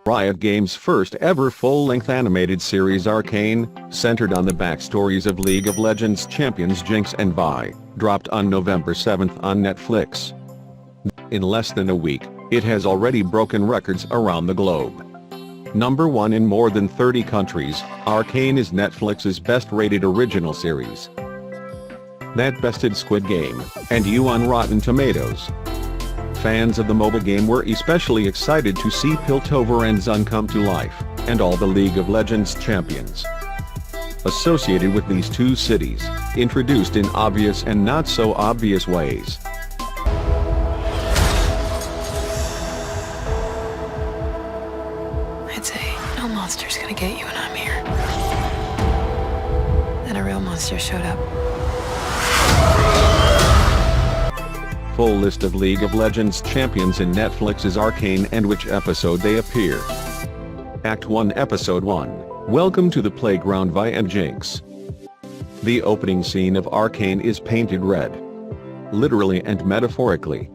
Riot Games' first ever full-length animated series Arcane, centered on the backstories of League of Legends champions Jinx and Vi, dropped on November 7 on Netflix. In less than a week, it has already broken records around the globe. Number 1 in more than 30 countries, Arcane is Netflix's best-rated original series. That bested Squid Game, and you on Rotten Tomatoes. Fans of the mobile game were especially excited to see Piltover and Zaun come to life, and all the League of Legends champions associated with these two cities, introduced in obvious and not so obvious ways. I'd say no monster's gonna get you when I'm here. Then a real monster showed up. Full list of League of Legends champions in Netflix's Arcane and which episode they appear. Act 1 Episode 1, Welcome to the Playground Vi and Jinx. The opening scene of Arcane is painted red. Literally and metaphorically.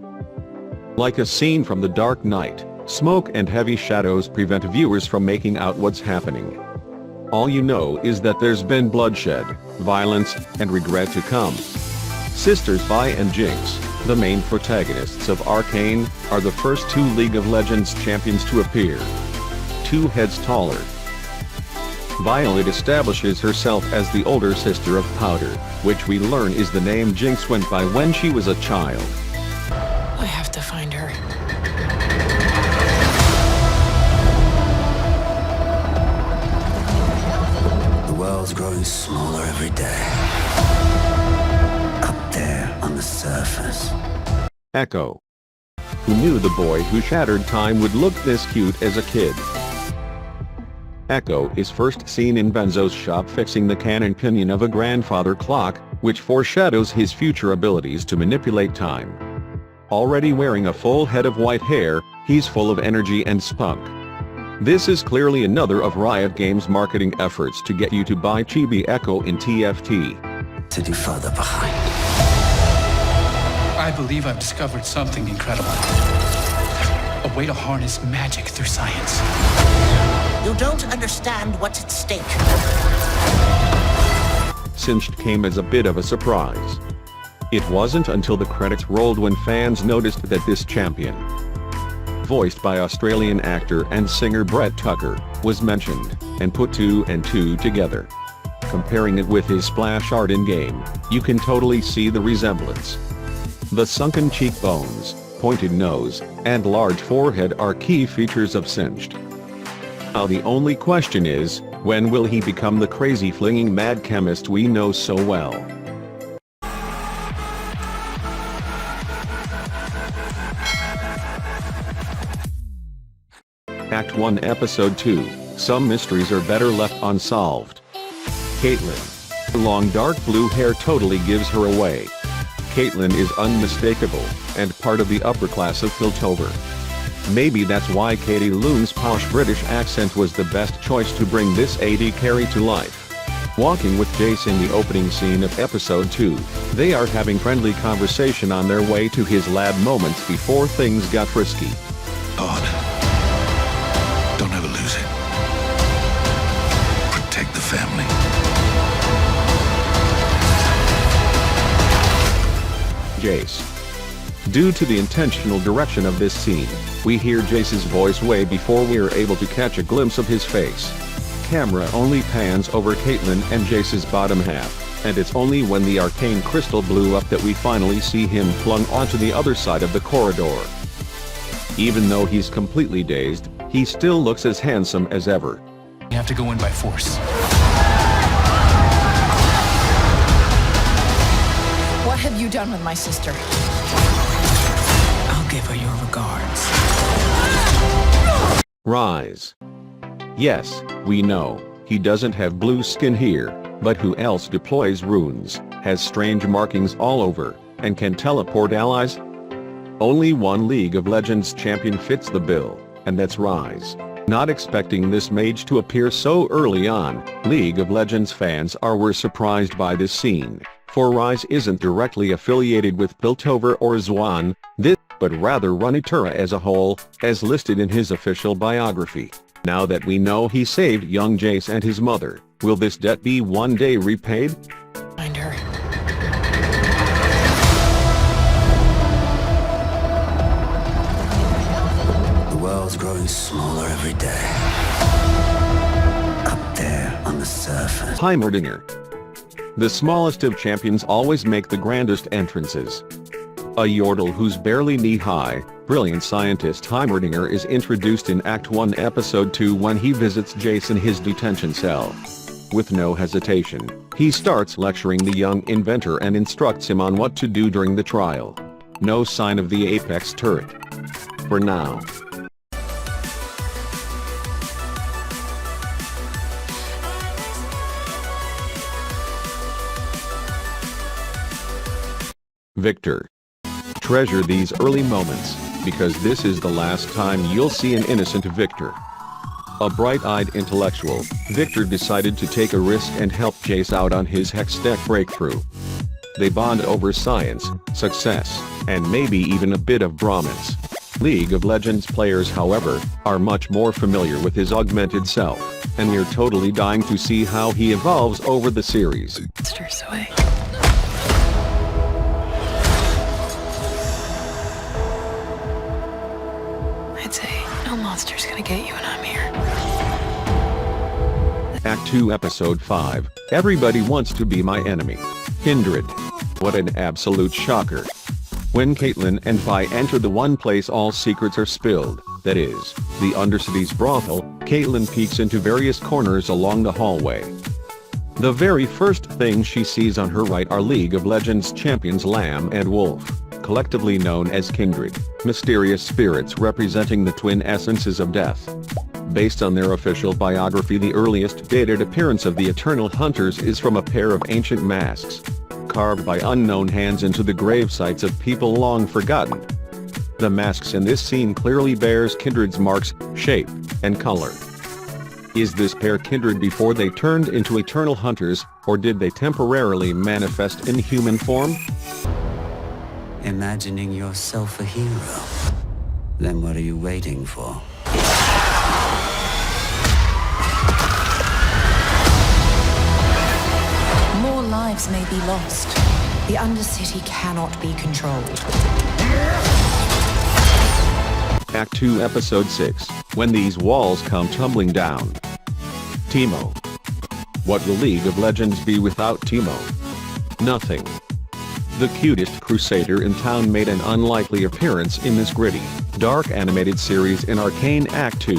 Like a scene from The Dark Knight, smoke and heavy shadows prevent viewers from making out what's happening. All you know is that there's been bloodshed, violence, and regret to come. Sisters Vi and Jinx, the main protagonists of Arcane, are the first two League of Legends champions to appear. 2 heads taller. Violet establishes herself as the older sister of Powder, which we learn is the name Jinx went by when she was a child. I have to find her. The world's growing smaller every day. Up there on the surface. Echo. Who knew the boy who shattered time would look this cute as a kid? Echo is first seen in Benzo's shop fixing the cannon pinion of a grandfather clock, which foreshadows his future abilities to manipulate time. Already wearing a full head of white hair, he's full of energy and spunk. This is clearly another of Riot Games' marketing efforts to get you to buy Chibi Echo in TFT. City further behind. I believe I've discovered something incredible. A way to harness magic through science. You don't understand what's at stake. Singed came as a bit of a surprise. It wasn't until the credits rolled when fans noticed that this champion, voiced by Australian actor and singer Brett Tucker, was mentioned, and put 2 and 2 together. Comparing it with his splash art in-game, you can totally see the resemblance. The sunken cheekbones, pointed nose, and large forehead are key features of Singed. Now the only question is, when will he become the crazy flinging mad chemist we know so well? Act 1 Episode 2, Some mysteries are better left unsolved. Caitlyn. Her long dark blue hair totally gives her away. Caitlyn is unmistakable, and part of the upper class of Piltover. Maybe that's why Katie Loon's posh British accent was the best choice to bring this AD carry to life. Walking with Jace in the opening scene of Episode 2, they are having friendly conversation on their way to his lab moments before things got frisky. On. Don't ever lose it. Protect the family. Jace. Due to the intentional direction of this scene, we hear Jace's voice way before we are able to catch a glimpse of his face. Camera only pans over Caitlyn and Jace's bottom half, and it's only when the arcane crystal blew up that we finally see him flung onto the other side of the corridor. Even though he's completely dazed, he still looks as handsome as ever. You have to go in by force. What have you done with my sister? I'll give her your regards. Rise. Yes, we know, he doesn't have blue skin here, but who else deploys runes, has strange markings all over, and can teleport allies? Only one League of Legends champion fits the bill, and that's Rise. Not expecting this mage to appear so early on, League of Legends fans were surprised by this scene, for Rise isn't directly affiliated with Piltover or Zaun. This but rather Runeterra as a whole, as listed in his official biography. Now that we know he saved young Jace and his mother, will this debt be one day repaid? Find her. The world's growing smaller every day. Up there on the surface. Heimerdinger. The smallest of champions always make the grandest entrances. A yordle who's barely knee-high, brilliant scientist Heimerdinger is introduced in Act 1 Episode 2 when he visits Jace in his detention cell. With no hesitation, he starts lecturing the young inventor and instructs him on what to do during the trial. No sign of the Apex turret. For now. Victor. Treasure these early moments, because this is the last time you'll see an innocent Victor. A bright-eyed intellectual, Victor decided to take a risk and help Jace out on his Hextech breakthrough. They bond over science, success, and maybe even a bit of bromance. League of Legends players, however, are much more familiar with his augmented self, and we're totally dying to see how he evolves over the series. Monsters away. I'd say, no monster's gonna get you and I'm here. Act 2 Episode 5, Everybody Wants to Be My Enemy. Kindred. What an absolute shocker. When Caitlyn and Vi enter the one place all secrets are spilled, that is, the Undercity's brothel, Caitlyn peeks into various corners along the hallway. The very first thing she sees on her right are League of Legends champions Lamb and Wolf, collectively known as Kindred, mysterious spirits representing the twin essences of death. Based on their official biography, the earliest dated appearance of the Eternal Hunters is from a pair of ancient masks, carved by unknown hands into the grave sites of people long forgotten. The masks in this scene clearly bears Kindred's marks, shape, and color. Is this pair Kindred before they turned into Eternal Hunters, or did they temporarily manifest in human form? Imagining yourself a hero. Then what are you waiting for? More lives may be lost. The Undercity cannot be controlled. Act 2 Episode 6, When These Walls Come Tumbling Down. Teemo. What will League of Legends be without Teemo? Nothing. The cutest crusader in town made an unlikely appearance in this gritty, dark animated series in Arcane Act 2.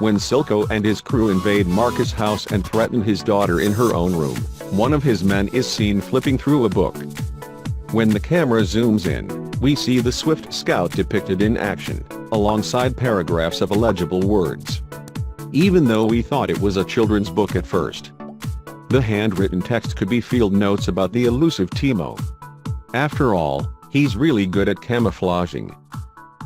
When Silco and his crew invade Marcus' house and threaten his daughter in her own room, one of his men is seen flipping through a book. When the camera zooms in, we see the swift scout depicted in action, alongside paragraphs of illegible words. Even though we thought it was a children's book at first, the handwritten text could be field notes about the elusive Teemo. After all, he's really good at camouflaging.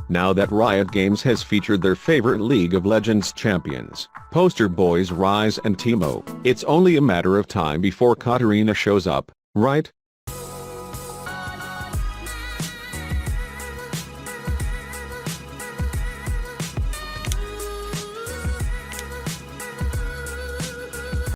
Now that Riot Games has featured their favorite League of Legends champions, poster boys Ryze and Teemo, it's only a matter of time before Katarina shows up, right?